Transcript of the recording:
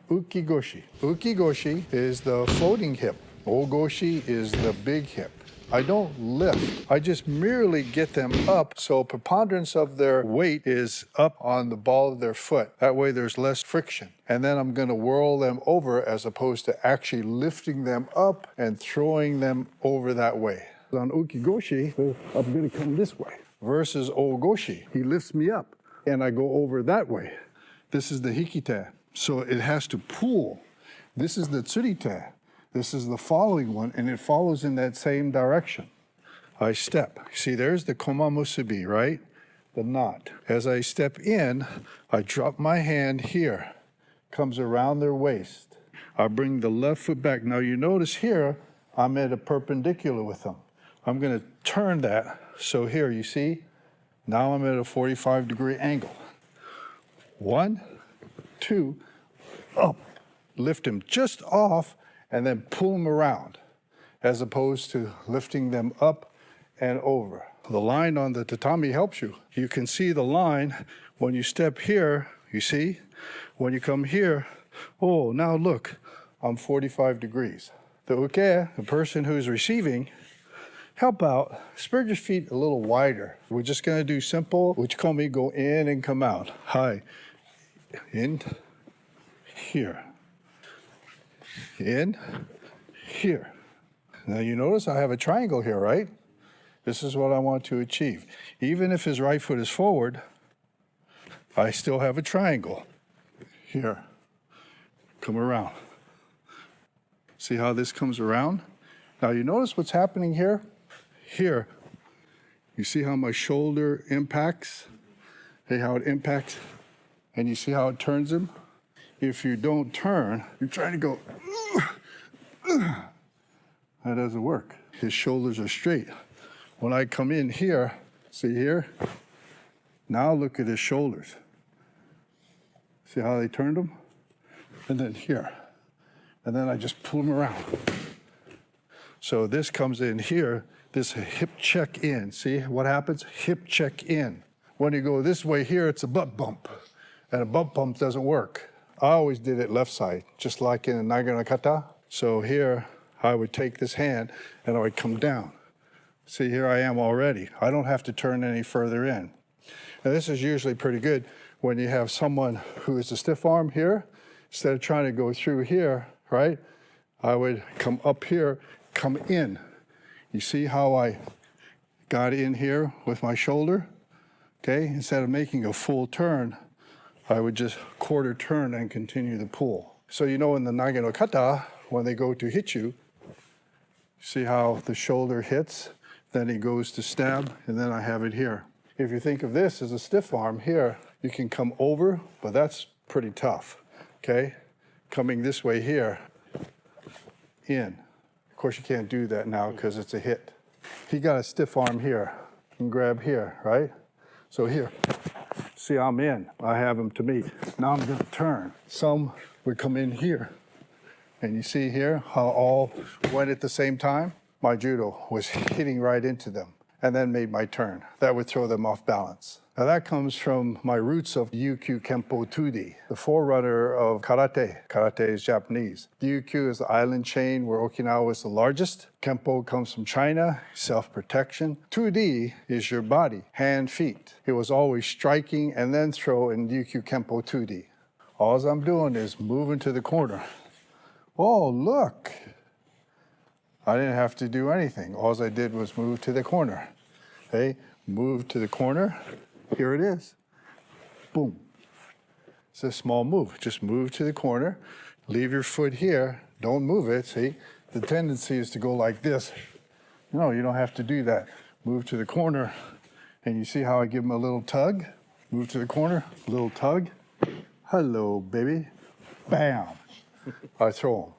Ukigoshi. Ukigoshi is the floating hip. Ogoshi is the big hip. I don't lift. I just merely get them up so preponderance of their weight is up on the ball of their foot. That way there's less friction. And then I'm going to whirl them over as opposed to actually lifting them up and throwing them over that way. On Ukigoshi, I'm going to come this way. Versus Ogoshi, he lifts me up and I go over that way. This is the Hikite. So it has to pull. This is the Tsurite. This is the following one, and it follows in that same direction. I step. See, there's the komamusubi, right? The knot. As I step in, I drop my hand here. Comes around their waist. I bring the left foot back. Now you notice here, I'm at a perpendicular with them. I'm going to turn that. So here, you see? Now I'm at a 45-degree angle. 1, 2, up. Lift him just off, and then pull them around, as opposed to lifting them up and over. The line on the tatami helps you. You can see the line when you step here, you see? When you come here, oh, now look, I'm 45 degrees. The uke, the person who's receiving, help out, spread your feet a little wider. We're just gonna do simple, uchikomi, go in and come out. Hi, in, here. In, here. Now you notice I have a triangle here, right? This is what I want to achieve. Even if his right foot is forward, I still have a triangle. Here, come around. See how this comes around? Now you notice what's happening here? Here, you see how my shoulder impacts? Hey, how it impacts? And you see how it turns him? If you don't turn, you're trying to go, that doesn't work. His shoulders are straight. When I come in here, see here? Now look at his shoulders. See how they turned them? And then here. And then I just pull them around. So this comes in here, this hip check in. See what happens? Hip check in. When you go this way here, it's a butt bump. And a butt bump doesn't work. I always did it left side, just like in a Nage no Kata. So here, I would take this hand and I would come down. See, here I am already. I don't have to turn any further in. Now this is usually pretty good when you have someone who is a stiff arm here. Instead of trying to go through here, right? I would come up here, come in. You see how I got in here with my shoulder? Okay, instead of making a full turn, I would just quarter turn and continue the pull. So you know in the Nage no Kata, when they go to hit you, see how the shoulder hits, then he goes to stab, and then I have it here. If you think of this as a stiff arm here, you can come over, but that's pretty tough, okay? Coming this way here, in. Of course you can't do that now because it's a hit. He got a stiff arm here, you can grab here, right? So here. See, I'm in. I have him to meet. Now I'm going to turn. Some would come in here. And you see here how all went at the same time? My judo was hitting right into them and then made my turn. That would throw them off balance. Now that comes from my roots of Ryukyu Kempo 2D, the forerunner of karate. Karate is Japanese. Ryukyu is the island chain where Okinawa is the largest. Kempo comes from China, self-protection. 2D is your body, hand, feet. It was always striking and then throw in Ryukyu Kempo 2D. All I'm doing is moving to the corner. Oh, look. I didn't have to do anything. All I did was move to the corner. Okay, move to the corner. Here it is. Boom. It's a small move. Just move to the corner. Leave your foot here. Don't move it. See, the tendency is to go like this. No, you don't have to do that. Move to the corner. And you see how I give him a little tug? Move to the corner, little tug. Hello, baby. Bam. I throw him.